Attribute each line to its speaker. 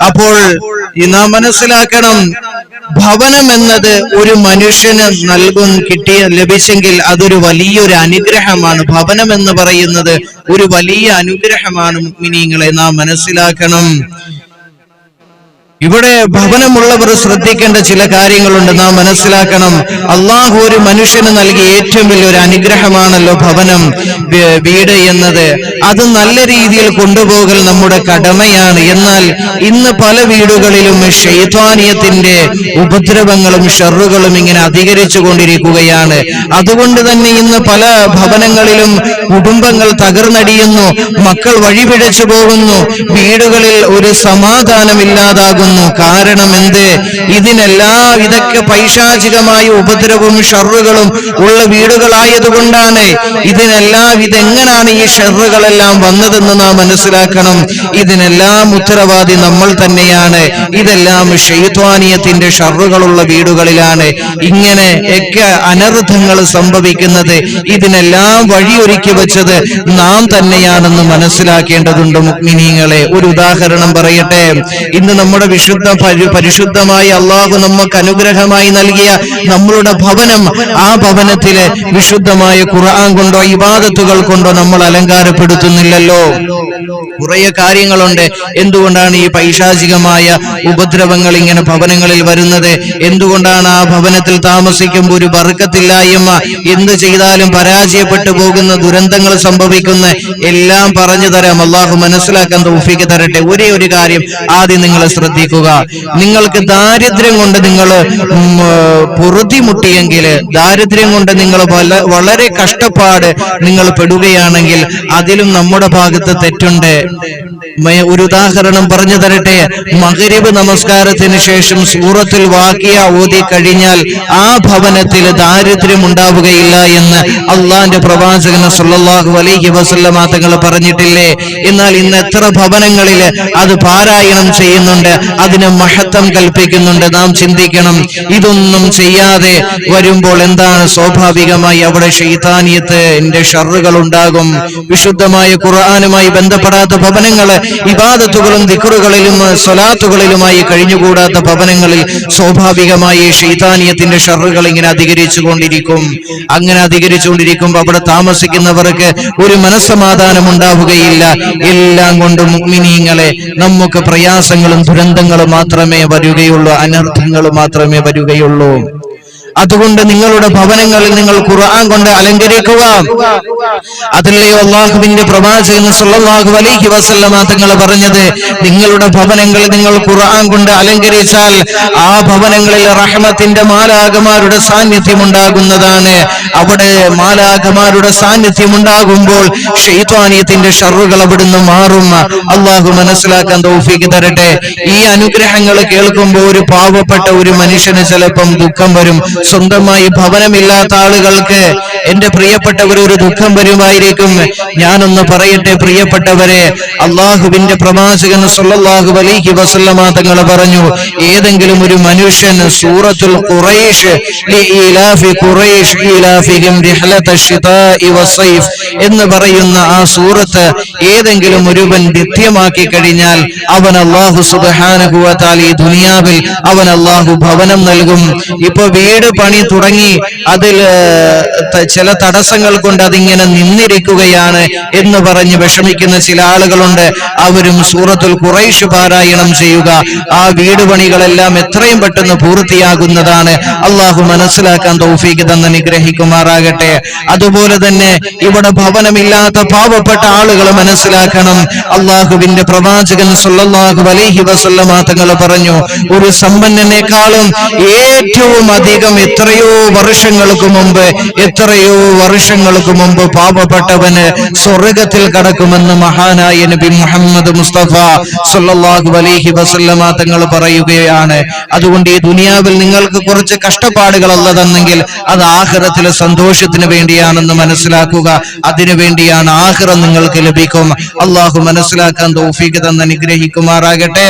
Speaker 1: അപ്പോൾ നാം മനസ്സിലാക്കണം, ഭവനം എന്നത് ഒരു മനുഷ്യന് ലഭിച്ചെങ്കിൽ അതൊരു വലിയൊരു അനുഗ്രഹമാണ്. ഭവനം എന്ന് പറയുന്നത് ഒരു വലിയ അനുഗ്രഹമാണ്. മുഅ്മിനീങ്ങളെ നാം മനസ്സിലാക്കണം. ഇവിടെ ഭവനമുള്ളവർ ശ്രദ്ധിക്കേണ്ട ചില കാര്യങ്ങളുണ്ട്. നാം മനസ്സിലാക്കണം, അള്ളാഹു ഒരു മനുഷ്യന് നൽകിയ ഏറ്റവും വലിയൊരു അനുഗ്രഹമാണല്ലോ ഭവനം, വീട് എന്നത്. അത് നല്ല രീതിയിൽ കൊണ്ടുപോകൽ നമ്മുടെ കടമയാണ്. എന്നാൽ ഇന്ന് പല വീടുകളിലും ശൈത്വാനിയത്തിന്റെ ഉപദ്രവങ്ങളും ഷർറുകളും ഇങ്ങനെ അധികരിച്ചു കൊണ്ടിരിക്കുകയാണ്. അതുകൊണ്ട് തന്നെ ഇന്ന് പല ഭവനങ്ങളിലും കുടുംബങ്ങൾ തകർന്നടിയുന്നു, മക്കൾ വഴിപിഴച്ചു പോകുന്നു, വീടുകളിൽ ഒരു സമാധാനമില്ലാതാകുന്നു. കാരണം എന്ത്? ഇതൊക്കെ പൈശാചികമായ ഉപദ്രവവും ഷർറുകളും ഉള്ള വീടുകളായതുകൊണ്ടാണ്. ഇതെങ്ങനാണ് ഈ ഷർറുകളെല്ലാം വന്നതെന്ന് നാം മനസ്സിലാക്കണം. ഇതിനെല്ലാം ഉത്തരവാദി നമ്മൾ തന്നെയാണ്. ഇതെല്ലാം ശൈത്വാനിയത്തിന്റെ ഷർറുകളുള്ള വീടുകളിലാണ് ഇങ്ങനെ ഒക്കെ അനർത്ഥങ്ങൾ സംഭവിക്കുന്നത്. ഇതിനെല്ലാം വഴിയൊരുക്കി വെച്ചത് നാം തന്നെയാണെന്ന് മനസ്സിലാക്കേണ്ടതുണ്ട് മുഅ്മിനീങ്ങളെ. ഒരു ഉദാഹരണം പറയട്ടെ. ഇന്ന് നമ്മുടെ പരിശുദ്ധമായ അള്ളാഹു നമുക്ക് അനുഗ്രഹമായി നൽകിയ നമ്മളുടെ ഭവനം, ആ ഭവനത്തിലെ വിശുദ്ധമായ ഖുർആൻ കൊണ്ടോ ഇബാദത്തുകൾ കൊണ്ടോ നമ്മൾ അലങ്കാരപ്പെടുത്തുന്നില്ലല്ലോ. കുറെ കാര്യങ്ങളുണ്ട്. എന്തുകൊണ്ടാണ് ഈ പൈശാചികമായ ഉപദ്രവങ്ങൾ ഇങ്ങനെ ഭവനങ്ങളിൽ വരുന്നത്? എന്തുകൊണ്ടാണ് ആ ഭവനത്തിൽ താമസിക്കുമ്പോൾ ഒരു ബർക്കത്തില്ലായ്മ, എന്ത് ചെയ്താലും പരാജയപ്പെട്ടു പോകുന്ന, ദുരന്തങ്ങൾ സംഭവിക്കുന്ന എല്ലാം പറഞ്ഞു തരാം. അള്ളാഹു മനസ്സിലാക്കാൻ തൗഫീഖ് തരട്ടെ. ഒരേ ഒരു കാര്യം ആദ്യം നിങ്ങൾ ശ്രദ്ധിക്കുക. നിങ്ങൾക്ക് ദാരിദ്ര്യം കൊണ്ട് നിങ്ങൾ പൊറുതിമുട്ടിയെങ്കിൽ, ദാരിദ്ര്യം കൊണ്ട് നിങ്ങൾ വളരെ കഷ്ടപ്പാട് നിങ്ങൾ പെടുകയാണെങ്കിൽ അതിലും നമ്മുടെ ഭാഗത്ത് തെറ്റുണ്ട്. ഒരു ഉദാഹരണം പറഞ്ഞു തരട്ടെ. മഗ്രിബ് നമസ്കാരത്തിന് ശേഷം സൂറത്തുൽ വാഖിയ ഓതി കഴിഞ്ഞാൽ ആ ഭവനത്തിൽ ദാരിദ്ര്യം ഉണ്ടാവുകയില്ല എന്ന് അള്ളാന്റെ പ്രവാചകൻ സല്ലല്ലാഹു അലൈഹി വസല്ലമ തങ്ങൾ പറഞ്ഞിട്ടില്ലേ? എന്നാൽ ഇന്ന് എത്ര ഭവനങ്ങളിൽ അത് പാരായണം ചെയ്യുന്നുണ്ട്, അതിന് മഹത്വം കൽപ്പിക്കുന്നുണ്ട്. നാം ചിന്തിക്കണം, ഇതൊന്നും ചെയ്യാതെ വരുമ്പോൾ എന്താണ്? സ്വാഭാവികമായി അവിടെ ശൈത്താനിയത്തിന്റെ ഷർറുകൾ ഉണ്ടാകും. വിശുദ്ധമായ ഖുർആനുമായി ബന്ധപ്പെടാത്ത ഭവനങ്ങൾ, ഇബാദത്തുകളും ദിക്റുകളിലും സ്വലാത്തുകളിലുമായി കഴിഞ്ഞുകൂടാത്ത ഭവനങ്ങളിൽ സ്വാഭാവികമായി ശൈത്താനിയത്തിന്റെ ഷർറുകൾ ഇങ്ങനെ അധികരിച്ചുകൊണ്ടിരിക്കും. അങ്ങനെ അധികരിച്ചുകൊണ്ടിരിക്കുമ്പോൾ അവിടെ താമസിക്കുന്നവർക്ക് ഒരു മനസ്സമാധാനം ഉണ്ടാവുകയില്ല. എല്ലാം കൊണ്ടും മുഅ്മിനീങ്ങളെ നമുക്ക് പ്രയാസങ്ങളും ദുരന്തങ്ങളും മാത്രമേ വരികയുള്ളൂ, അനർത്ഥങ്ങൾ മാത്രമേ വരികയുള്ളൂ. അതുകൊണ്ട് നിങ്ങളുടെ ഭവനങ്ങളിൽ നിങ്ങൾ ഖുർആൻ കൊണ്ട് അലങ്കരിക്കുക. അതിലെയോ അല്ലാഹുവിന്റെ പ്രവാചകൻ സല്ലല്ലാഹു അലൈഹി വസല്ലമ തങ്ങൾ പറഞ്ഞത്, നിങ്ങളുടെ ഭവനങ്ങളിൽ നിങ്ങൾ ഖുർആൻ കൊണ്ട് അലങ്കരിച്ചാൽ ആ ഭവനങ്ങളിൽ റഹ്മത്തിന്റെ മാലാഖമാരുടെ സാന്നിധ്യം ഉണ്ടാകുന്നതാണ്. അവിടെ മാലാഖമാരുടെ സാന്നിധ്യം ഉണ്ടാകുമ്പോൾ ശൈത്വാനിയത്തിന്റെ ഷർറുകൾ അവിടുന്ന് മാറും. അല്ലാഹു മനസ്സിലാക്കാൻ തൗഫീഖ് തരട്ടെ. ഈ അനുഗ്രഹങ്ങൾ കേൾക്കുമ്പോൾ ഒരു പാവപ്പെട്ട ഒരു മനുഷ്യന് ചിലപ്പം ദുഃഖം വരും. സ്വന്തമായി ഭവനമില്ലാത്ത ആളുകൾക്ക്, എന്റെ പ്രിയപ്പെട്ടവർ, ഒരു ദുഃഖം വരുമായിരിക്കും. ഞാനൊന്ന് പറയട്ടെ പ്രിയപ്പെട്ടവരെ, അള്ളാഹുവിന്റെ പ്രവാചകൻ സല്ലല്ലാഹു അലൈഹി വസല്ലമ തങ്ങൾ പറഞ്ഞു, ഏതെങ്കിലും ഒരു മനുഷ്യൻ സൂറത്തുൽ ഖുറൈശ് ലഇലാഫി ഖുറൈശ് ഇലാഫിഹിം റിഹ്ലത ശിതാഇ വസൈഫ് എന്ന് പറയുന്ന ആ സൂറത്ത് ഏതെങ്കിലും ഒരുവൻ നിത്യമാക്കി കഴിഞ്ഞാൽ അവൻ അല്ലാഹു സുബ്ഹാനഹു വ തആല ഈ ദുനിയാവിൽ അവൻ അല്ലാഹു ഭവനം നൽകും. ഇപ്പൊ വീട് പണി തുടങ്ങി, അതിൽ ചില തടസ്സങ്ങൾ കൊണ്ട് അതിങ്ങനെ നിന്നിരിക്കുകയാണ് എന്ന് പറഞ്ഞ് വിഷമിക്കുന്ന ചില ആളുകളുണ്ട്. അവരും സൂറത്തുൽ ഖുറൈശ് പാരായണം ചെയ്യുക. ആ വീട് പണികളെല്ലാം എത്രയും പെട്ടെന്ന് പൂർത്തിയാകുന്നതാണ്. അള്ളാഹു മനസ്സിലാക്കാൻ തൗഫീഖ് തന്ന് അനുഗ്രഹിക്കുമാറാകട്ടെ. അതുപോലെ തന്നെ ഇവിടെ ഭവനമില്ലാത്ത പാവപ്പെട്ട ആളുകൾ മനസ്സിലാക്കണം, അള്ളാഹുവിന്റെ പ്രവാചകൻ സല്ലല്ലാഹു അലൈഹി വസല്ലമ തങ്ങൾ പറഞ്ഞു, ഒരു സമ്പന്നനേക്കാളും ഏറ്റവും അധികം എത്രയോ വർഷങ്ങൾക്ക് മുമ്പ് പാവപ്പെട്ടവന് സ്വർഗത്തിൽ കടക്കുമെന്ന് മഹാനായ നബി മുഹമ്മദ് മുസ്തഫ സല്ലല്ലാഹു അലൈഹി വസല്ലമ തങ്ങൾ പറയുകയാണ്. അതുകൊണ്ട് ഈ ദുനിയാവിൽ നിങ്ങൾക്ക് കുറച്ച് കഷ്ടപ്പാടുകൾ അല്ലാഹു തന്നെങ്കിൽ അത് ആഖിറത്തിലെ സന്തോഷത്തിന് വേണ്ടിയാണെന്ന് മനസ്സിലാക്കുക. അതിനു വേണ്ടിയാണ് ആഖിറം നിങ്ങൾക്ക് ലഭിക്കും. അള്ളാഹു മനസ്സിലാക്കാൻ തൗഫീഖ് തന്ന് അനുഗ്രഹിക്കുമാറാകട്ടെ.